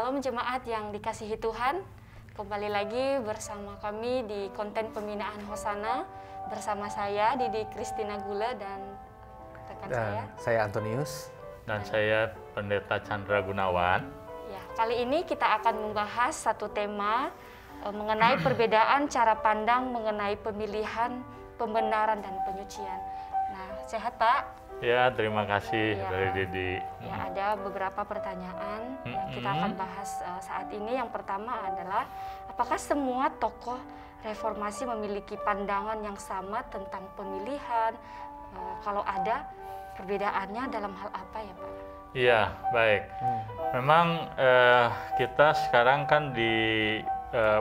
Shalom jemaat yang dikasihi Tuhan. Kembali lagi bersama kami di konten pembinaan Hosana bersama saya Didi Kristina Gula dan rekan saya Antonius dan saya Pendeta Chandra Gunawan. Ya, kali ini kita akan membahas satu tema mengenai perbedaan cara pandang mengenai pemilihan, pembenaran dan penyucian. Nah, sehat Pak? Ya, terima kasih dari Didi. Ya, ada beberapa pertanyaan yang kita akan bahas saat ini. Yang pertama adalah, apakah semua tokoh reformasi memiliki pandangan yang sama tentang pemilihan? Kalau ada, perbedaannya dalam hal apa ya Pak? Iya, baik. Memang kita sekarang kan di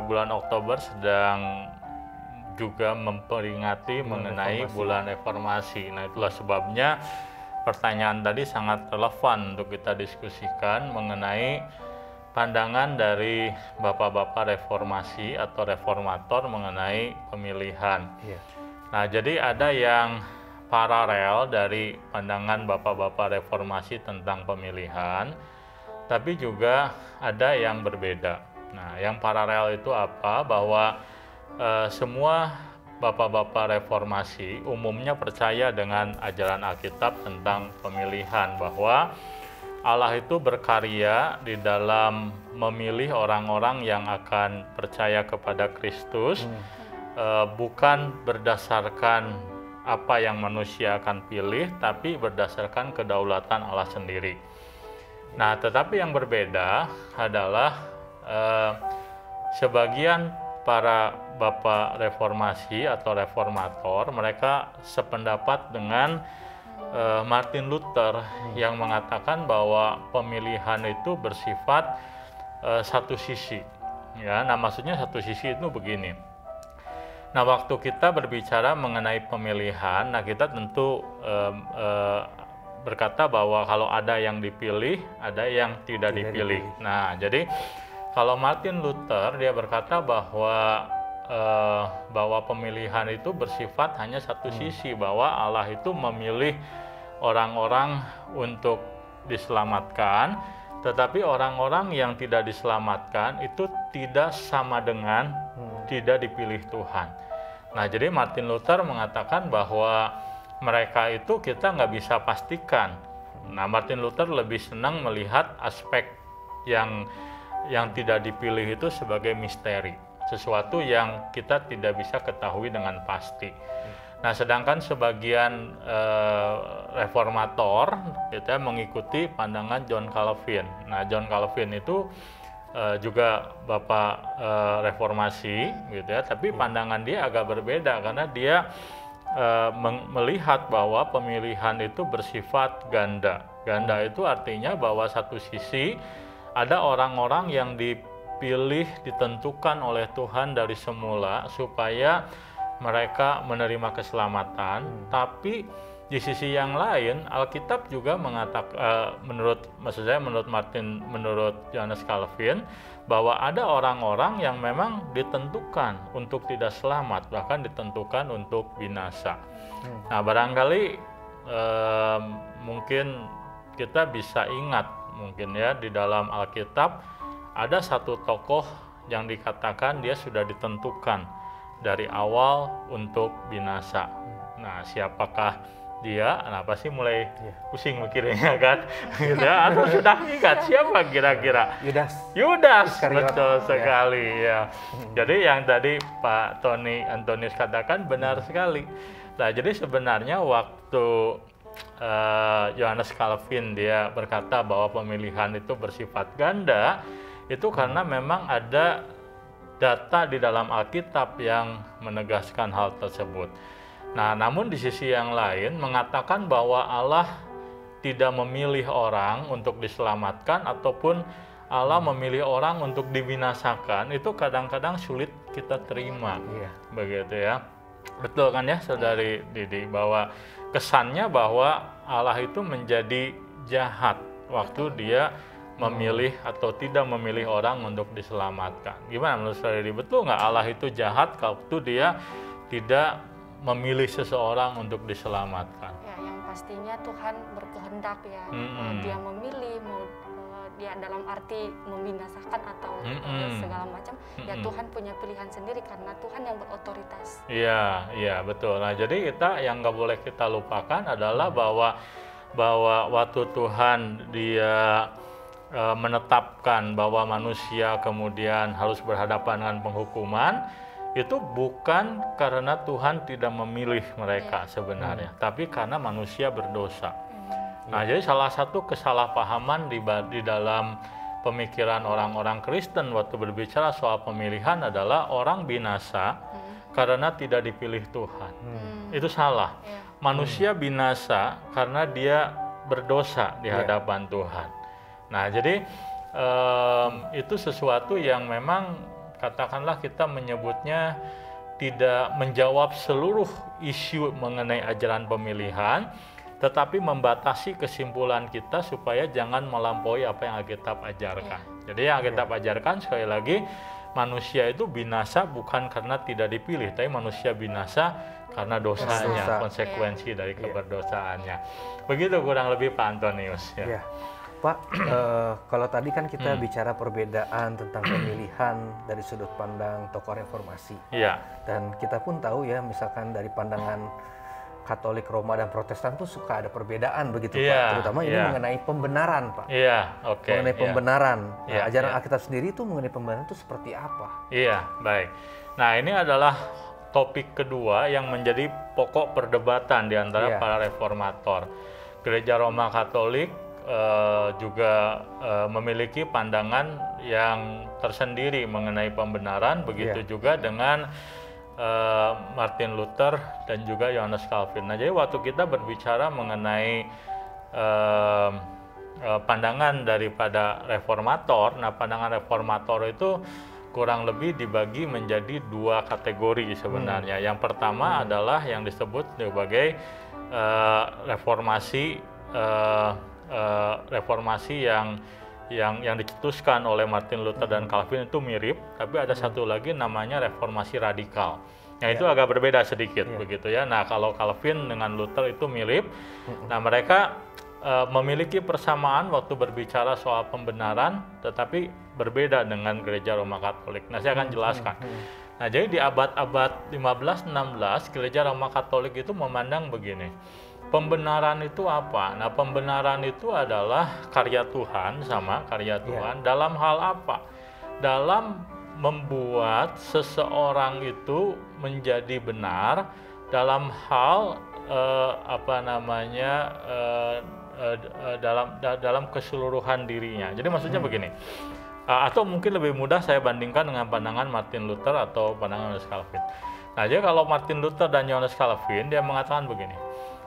bulan Oktober sedang juga memperingati mengenai bulan reformasi. Nah, itulah sebabnya pertanyaan tadi sangat relevan untuk kita diskusikan mengenai pandangan dari bapak-bapak reformasi atau reformator mengenai pemilihan. Nah, jadi ada yang paralel dari pandangan bapak-bapak reformasi tentang pemilihan, tapi juga ada yang berbeda. Nah, yang paralel itu apa? Bahwa semua bapak-bapak reformasi umumnya percaya dengan ajaran Alkitab tentang pemilihan, bahwa Allah itu berkarya di dalam memilih orang-orang yang akan percaya kepada Kristus, bukan berdasarkan apa yang manusia akan pilih, tapi berdasarkan kedaulatan Allah sendiri. Nah, tetapi yang berbeda adalah sebagian para bapak reformasi atau reformator, mereka sependapat dengan Martin Luther yang mengatakan bahwa pemilihan itu bersifat satu sisi. Ya, nah maksudnya satu sisi itu begini. Nah, waktu kita berbicara mengenai pemilihan, nah kita tentu berkata bahwa kalau ada yang dipilih, ada yang tidak dipilih. Nah, jadi kalau Martin Luther dia berkata bahwa pemilihan itu bersifat hanya satu sisi, bahwa Allah itu memilih orang-orang untuk diselamatkan, tetapi orang-orang yang tidak diselamatkan itu tidak sama dengan tidak dipilih Tuhan. Nah, jadi Martin Luther mengatakan bahwa mereka itu kita nggak bisa pastikan. Nah, Martin Luther lebih senang melihat aspek yang tidak dipilih itu sebagai misteri, sesuatu yang kita tidak bisa ketahui dengan pasti. Nah, sedangkan sebagian reformator kita mengikuti pandangan John Calvin. Nah, John Calvin itu juga bapak reformasi, gitu ya. Tapi pandangan dia agak berbeda karena dia melihat bahwa pemilihan itu bersifat ganda. Ganda itu artinya bahwa satu sisi ada orang-orang yang dipilih, ditentukan oleh Tuhan dari semula supaya mereka menerima keselamatan. Tapi di sisi yang lain, Alkitab juga mengatakan, menurut Johannes Calvin, bahwa ada orang-orang yang memang ditentukan untuk tidak selamat, bahkan ditentukan untuk binasa. Nah, barangkali mungkin kita bisa ingat, mungkin ya, di dalam Alkitab ada satu tokoh yang dikatakan dia sudah ditentukan dari awal untuk binasa. Nah, siapakah dia? Kenapa sih mulai pusing mikirnya kan? Gitu ya. Atau sudah ingat siapa kira-kira? Yudas, betul sekali ya. Jadi yang tadi Pak Tony Antonius katakan benar sekali. Nah, jadi sebenarnya waktu Johannes Calvin dia berkata bahwa pemilihan itu bersifat ganda, itu karena memang ada data di dalam Alkitab yang menegaskan hal tersebut. Nah, namun di sisi yang lain mengatakan bahwa Allah tidak memilih orang untuk diselamatkan ataupun Allah memilih orang untuk dibinasakan, itu kadang-kadang sulit kita terima. Begitu ya. Betul kan ya Saudari Didi, bahwa kesannya bahwa Allah itu menjadi jahat waktu dia memilih atau tidak memilih orang untuk diselamatkan. Gimana menurut Saudari Didi? Betul nggak Allah itu jahat waktu dia tidak memilih seseorang untuk diselamatkan? Ya, yang pastinya Tuhan berkehendak ya. Dia memilih, ya dalam arti membinasakan atau segala macam, ya Tuhan punya pilihan sendiri karena Tuhan yang berotoritas. Iya, iya betul. Nah jadi kita yang nggak boleh kita lupakan adalah bahwa waktu Tuhan dia menetapkan bahwa manusia kemudian harus berhadapan dengan penghukuman, itu bukan karena Tuhan tidak memilih mereka sebenarnya, tapi karena manusia berdosa. Nah, jadi salah satu kesalahpahaman di dalam pemikiran orang-orang Kristen waktu berbicara soal pemilihan adalah orang binasa karena tidak dipilih Tuhan. Itu salah. Manusia binasa karena dia berdosa di hadapan Tuhan. Nah, jadi itu sesuatu yang memang katakanlah kita menyebutnya tidak menjawab seluruh isu mengenai ajaran pemilihan, tetapi membatasi kesimpulan kita supaya jangan melampaui apa yang Alkitab ajarkan. Jadi yang Alkitab ajarkan sekali lagi, manusia itu binasa bukan karena tidak dipilih, tapi manusia binasa karena dosanya, konsekuensi dari keberdosaannya. Begitu kurang lebih Pak Antonius. Ya. Pak, kalau tadi kan kita bicara perbedaan tentang pemilihan dari sudut pandang tokoh reformasi. Iya. Dan kita pun tahu ya, misalkan dari pandangan Katolik, Roma, dan Protestan tuh suka ada perbedaan begitu Pak. Terutama ini mengenai pembenaran Pak. Iya, oke. Mengenai pembenaran. Nah, ajaran Alkitab sendiri itu mengenai pembenaran itu seperti apa? Iya, baik. Nah, ini adalah topik kedua yang menjadi pokok perdebatan di antara para reformator. Gereja Roma Katolik juga memiliki pandangan yang tersendiri mengenai pembenaran, begitu juga dengan Martin Luther dan juga Johannes Calvin. Nah, jadi waktu kita berbicara mengenai pandangan daripada reformator, nah pandangan reformator itu kurang lebih dibagi menjadi dua kategori sebenarnya. Yang pertama adalah yang disebut sebagai reformasi yang dicetuskan oleh Martin Luther dan Calvin itu mirip, tapi ada satu lagi namanya reformasi radikal. Nah, itu agak berbeda sedikit begitu ya. Nah, kalau Calvin dengan Luther itu mirip. Nah, mereka memiliki persamaan waktu berbicara soal pembenaran, tetapi berbeda dengan Gereja Roma Katolik. Nah, saya akan jelaskan. Nah, jadi di abad-abad 15-16, Gereja Roma Katolik itu memandang begini. Pembenaran itu apa? Nah, pembenaran itu adalah karya Tuhan, Tuhan. Dalam hal apa? Dalam membuat seseorang itu menjadi benar dalam hal dalam keseluruhan dirinya. Jadi maksudnya begini. Atau mungkin lebih mudah saya bandingkan dengan pandangan Martin Luther atau pandangan Johannes Calvin. Nah, jadi kalau Martin Luther dan Johannes Calvin, dia mengatakan begini.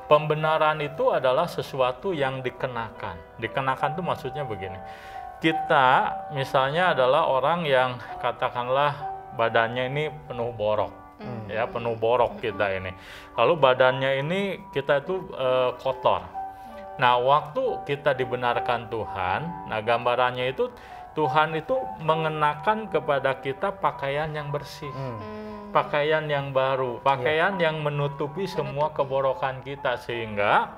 Pembenaran itu adalah sesuatu yang dikenakan. Dikenakan itu maksudnya begini. Kita misalnya adalah orang yang katakanlah badannya ini penuh borok. Ya, penuh borok kita ini. Lalu badannya ini kita itu kotor. Nah, waktu kita dibenarkan Tuhan, nah gambarannya itu Tuhan itu mengenakan kepada kita pakaian yang bersih. Pakaian yang baru, pakaian yang menutupi semua keborokan kita, sehingga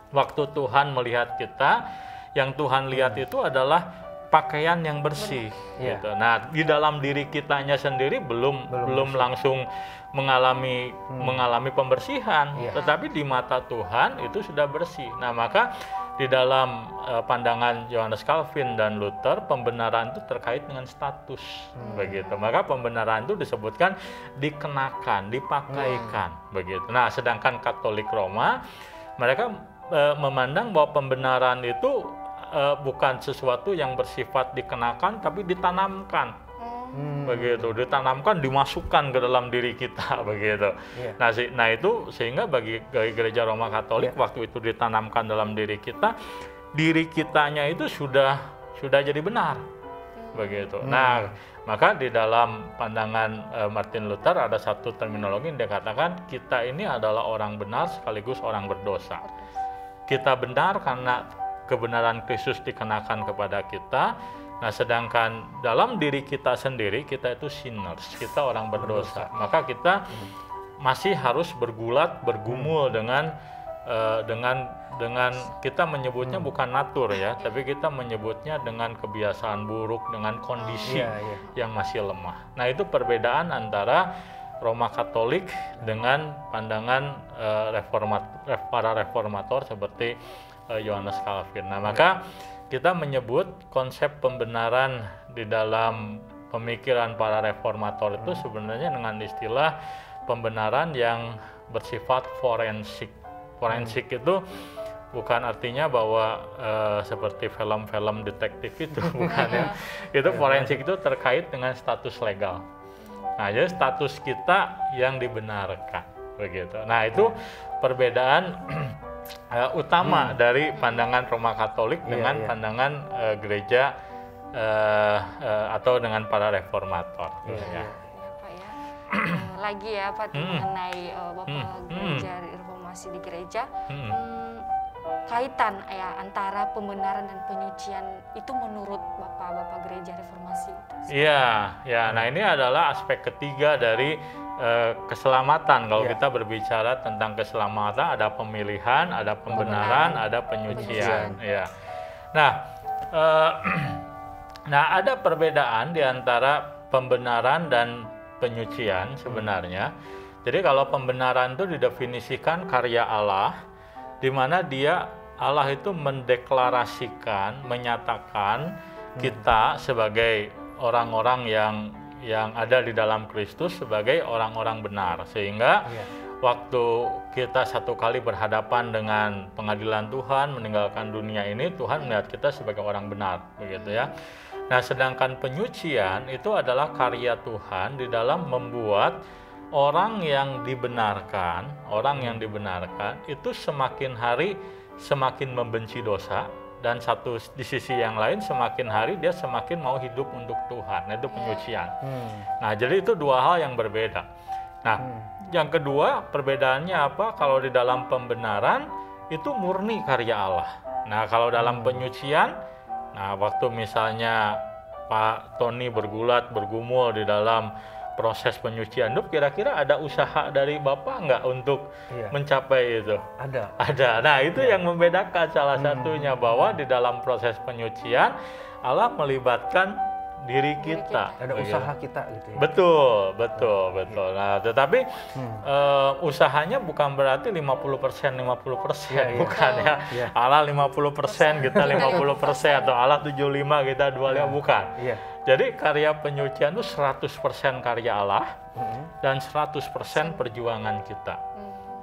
waktu Tuhan melihat kita, yang Tuhan lihat itu adalah pakaian yang bersih. Gitu. Nah, di dalam diri kitanya sendiri belum langsung mengalami pembersihan, tetapi di mata Tuhan itu sudah bersih. Nah, maka di dalam pandangan Johannes Calvin dan Luther, pembenaran itu terkait dengan status, begitu. Maka pembenaran itu disebutkan dikenakan, dipakaikan, begitu. Nah, sedangkan Katolik Roma, mereka memandang bahwa pembenaran itu bukan sesuatu yang bersifat dikenakan, tapi ditanamkan, begitu. Ditanamkan, dimasukkan ke dalam diri kita, begitu. Nah, itu sehingga bagi Gereja Roma Katolik waktu itu ditanamkan dalam diri kita, diri kitanya itu sudah jadi benar, begitu. Nah, maka di dalam pandangan Martin Luther ada satu terminologi yang dia katakan kita ini adalah orang benar sekaligus orang berdosa. Kita benar karena kebenaran Kristus dikenakan kepada kita. Nah, sedangkan dalam diri kita sendiri, kita itu sinners, kita orang berdosa. Maka kita masih harus bergumul dengan dengan kita menyebutnya bukan natur ya, tapi kita menyebutnya dengan kebiasaan buruk, dengan kondisi yang masih lemah. Nah, itu perbedaan antara Roma Katolik dengan pandangan para reformator seperti Yohanes Calvin. Nah, maka kita menyebut konsep pembenaran di dalam pemikiran para reformator itu sebenarnya dengan istilah pembenaran yang bersifat forensik. Forensik itu bukan artinya bahwa seperti film-film detektif itu, bukan ya. Itu forensik itu terkait dengan status legal. Nah, jadi status kita yang dibenarkan, begitu. Nah, itu perbedaan utama dari pandangan Roma Katolik dengan pandangan gereja atau dengan para reformator. Lagi ya Pak mengenai Bapak gereja reformasi di gereja, kaitan ya antara pembenaran dan penyucian itu menurut Bapak gereja reformasi itu. Iya, nah ini adalah aspek ketiga dari keselamatan. Kalau kita berbicara tentang keselamatan, ada pemilihan, ada pembenaran, ada penyucian. Ya. Nah, ada perbedaan di antara pembenaran dan penyucian sebenarnya. Jadi kalau pembenaran itu didefinisikan karya Allah, di mana Allah itu mendeklarasikan, menyatakan kita sebagai orang-orang yang ada di dalam Kristus sebagai orang-orang benar, sehingga waktu kita satu kali berhadapan dengan pengadilan Tuhan, meninggalkan dunia ini, Tuhan melihat kita sebagai orang benar, begitu ya. Nah, sedangkan penyucian itu adalah karya Tuhan di dalam membuat orang yang dibenarkan itu semakin hari semakin membenci dosa, dan di sisi yang lain semakin hari dia semakin mau hidup untuk Tuhan. Nah, itu penyucian. Nah, jadi itu dua hal yang berbeda. Nah, yang kedua perbedaannya apa? Kalau di dalam pembenaran itu murni karya Allah. Nah, kalau dalam penyucian, nah waktu misalnya Pak Tony bergumul di dalam proses penyucian hidup, kira-kira ada usaha dari Bapak nggak untuk mencapai itu? Ada. Nah, itu yang membedakan salah satunya, bahwa di dalam proses penyucian Allah melibatkan diri kita. Ada usaha kita gitu ya. Betul. Nah, tetapi usahanya bukan berarti 50%, bukan ya. Allah 50%, kita 50%, atau Allah 75, kita 25, bukan. Jadi karya penyucian itu 100% karya Allah dan 100% perjuangan kita.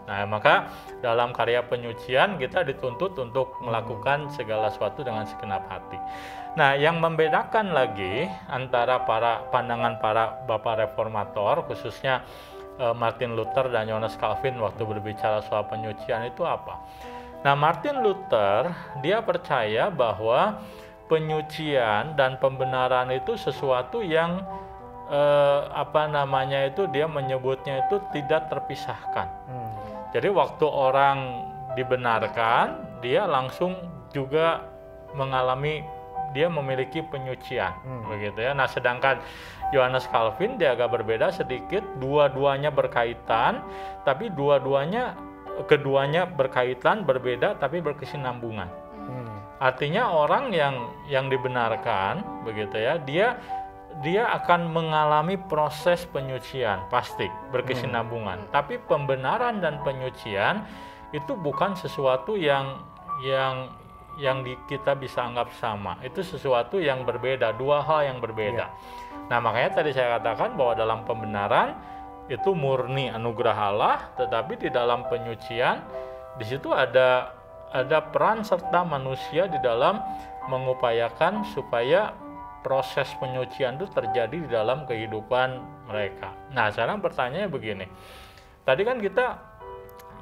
Nah, maka dalam karya penyucian kita dituntut untuk melakukan segala sesuatu dengan segenap hati. Nah, yang membedakan lagi antara pandangan para bapak reformator, khususnya Martin Luther dan Yohanes Calvin waktu berbicara soal penyucian itu apa? Nah, Martin Luther dia percaya bahwa penyucian dan pembenaran itu sesuatu yang dia menyebutnya itu tidak terpisahkan. Jadi waktu orang dibenarkan, dia langsung juga dia memiliki penyucian, begitu ya. Nah, sedangkan Yohanes Calvin dia agak berbeda sedikit, dua-duanya berkaitan, tapi keduanya berkaitan, berbeda tapi berkesinambungan. Artinya orang yang dibenarkan, begitu ya, dia akan mengalami proses penyucian, pasti berkesinambungan. Tapi pembenaran dan penyucian itu bukan sesuatu yang kita bisa anggap sama. Itu sesuatu yang berbeda, dua hal yang berbeda. Nah, makanya tadi saya katakan bahwa dalam pembenaran itu murni anugerah Allah, tetapi di dalam penyucian di situ ada peran serta manusia di dalam mengupayakan supaya proses penyucian itu terjadi di dalam kehidupan mereka. Nah, sekarang pertanyaannya begini. Tadi kan kita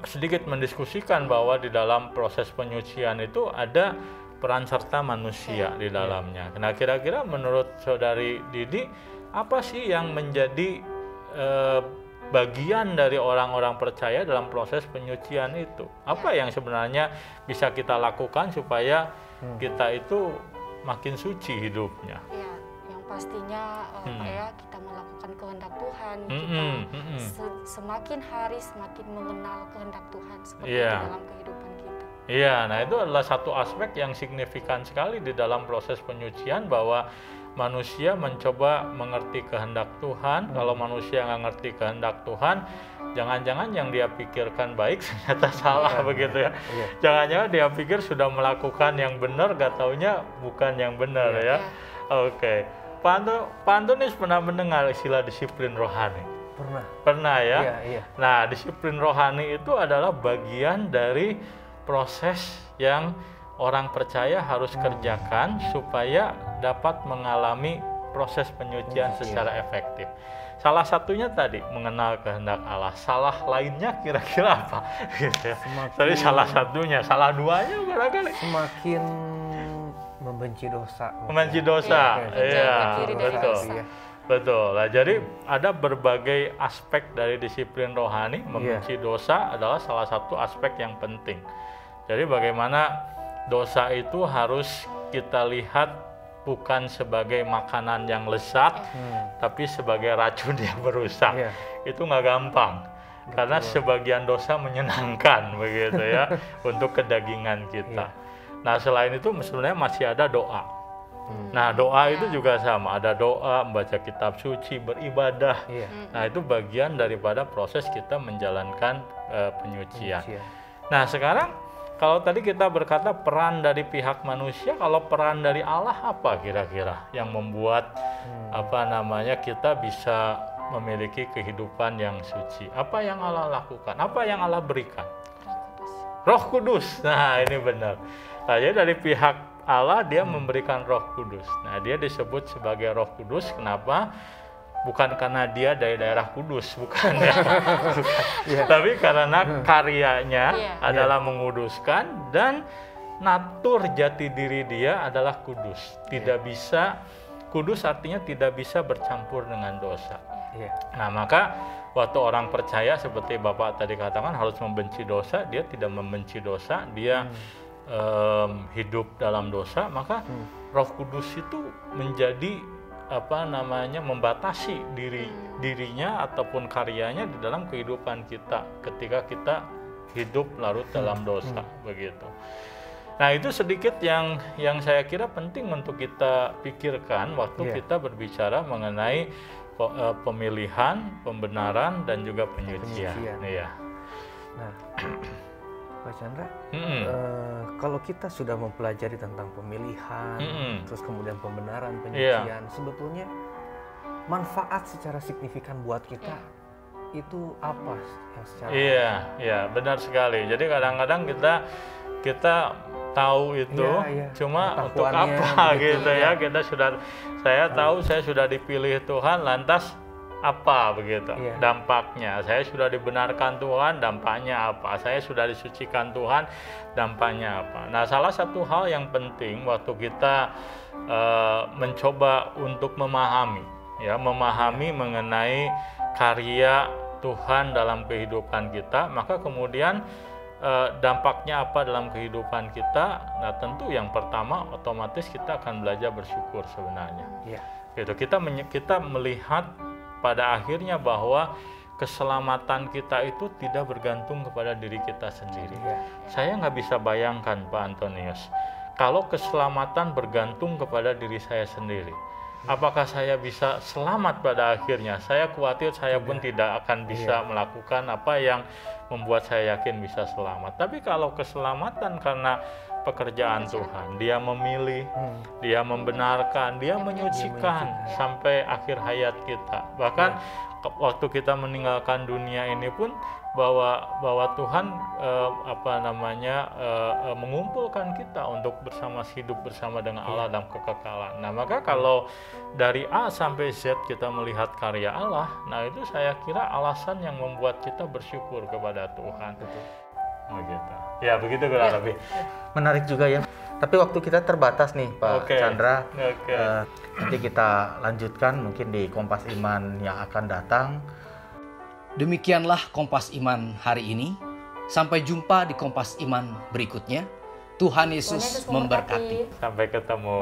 sedikit mendiskusikan bahwa di dalam proses penyucian itu ada peran serta manusia di dalamnya. Nah, kira-kira menurut Saudari Didi, apa sih yang menjadi bagian dari orang-orang percaya dalam proses penyucian itu? Apa yang sebenarnya bisa kita lakukan supaya kita itu makin suci hidupnya? Ya, yang pastinya Pak ya, kita melakukan kehendak Tuhan, kita semakin hari semakin mengenal kehendak Tuhan seperti itu dalam kehidupan kita. Iya, nah itu adalah satu aspek yang signifikan sekali di dalam proses penyucian, bahwa manusia mencoba mengerti kehendak Tuhan. Kalau manusia nggak ngerti kehendak Tuhan, jangan-jangan yang dia pikirkan baik ternyata salah begitu ya. Jangan-jangan dia pikir sudah melakukan yang benar, gak taunya bukan yang benar ya. Oke. Pak Antonius pernah mendengar istilah disiplin rohani? Pernah ya? Nah, disiplin rohani itu adalah bagian dari proses yang orang percaya harus kerjakan supaya dapat mengalami proses penyucian secara efektif. Salah satunya tadi mengenal kehendak Allah. Salah lainnya kira-kira apa? Gitu ya. Tadi salah satunya, salah duanya barangkali. Semakin membenci dosa. Membenci dosa, iya, betul. Betul. Nah, jadi ada berbagai aspek dari disiplin rohani. Membenci dosa adalah salah satu aspek yang penting. Jadi bagaimana dosa itu harus kita lihat bukan sebagai makanan yang lezat, tapi sebagai racun yang merusak. Itu nggak gampang, karena sebagian dosa menyenangkan begitu ya untuk kedagingan kita. Nah, selain itu sebenarnya masih ada doa. Nah, doa itu juga sama, ada doa, membaca kitab suci, beribadah. Nah, itu bagian daripada proses kita menjalankan penyucian. Nah, sekarang kalau tadi kita berkata peran dari pihak manusia, kalau peran dari Allah apa kira-kira yang membuat kita bisa memiliki kehidupan yang suci? Apa yang Allah lakukan? Apa yang Allah berikan? Roh Kudus. Nah, ini benar. Nah, jadi dari pihak Allah dia memberikan Roh Kudus. Nah, dia disebut sebagai Roh Kudus. Kenapa? Bukan karena dia dari daerah Kudus, bukan ya. Tapi karena karyanya adalah menguduskan, dan natur jati diri dia adalah kudus. Tidak bisa, kudus artinya tidak bisa bercampur dengan dosa. Nah, maka waktu orang percaya seperti Bapak tadi katakan harus membenci dosa, dia tidak membenci dosa, dia hidup dalam dosa, maka Roh Kudus itu menjadi membatasi dirinya ataupun karyanya di dalam kehidupan kita ketika kita hidup larut dalam dosa begitu. Nah, itu sedikit yang saya kira penting untuk kita pikirkan waktu kita berbicara mengenai pemilihan, pembenaran, dan juga penyucian. Nah, Pak Chandra, kalau kita sudah mempelajari tentang pemilihan, terus kemudian pembenaran, penyucian, sebetulnya manfaat secara signifikan buat kita itu apa yang secara? Iya, benar sekali. Jadi kadang-kadang kita tahu itu, cuma untuk apa gitu ya? Saya tahu saya sudah dipilih Tuhan, lantas apa begitu dampaknya? Saya sudah dibenarkan Tuhan, dampaknya apa? Saya sudah disucikan Tuhan, dampaknya apa? Nah, salah satu hal yang penting waktu kita mencoba untuk memahami mengenai karya Tuhan dalam kehidupan kita, maka kemudian dampaknya apa dalam kehidupan kita? Nah, tentu yang pertama otomatis kita akan belajar bersyukur sebenarnya. Gitu. Kita melihat pada akhirnya bahwa keselamatan kita itu tidak bergantung kepada diri kita sendiri. Saya nggak bisa bayangkan, Pak Antonius, kalau keselamatan bergantung kepada diri saya sendiri. Apakah saya bisa selamat pada akhirnya? Saya khawatir saya pun tidak akan bisa melakukan apa yang membuat saya yakin bisa selamat. Tapi kalau keselamatan karena pekerjaan Tuhan, dia memilih, dia membenarkan, dia menyucikan sampai akhir hayat kita. Bahkan waktu kita meninggalkan dunia ini pun bahwa Tuhan mengumpulkan kita untuk hidup bersama dengan Allah dalam kekekalan. Nah, maka kalau dari A sampai Z kita melihat karya Allah, nah itu saya kira alasan yang membuat kita bersyukur kepada Tuhan. Begitu. Ya, begitu kurang lebih. Menarik juga ya. Tapi waktu kita terbatas nih, Pak Chandra. Nanti kita lanjutkan mungkin di Kompas Iman yang akan datang. Demikianlah Kompas Iman hari ini. Sampai jumpa di Kompas Iman berikutnya. Tuhan Yesus memberkati. Sampai ketemu.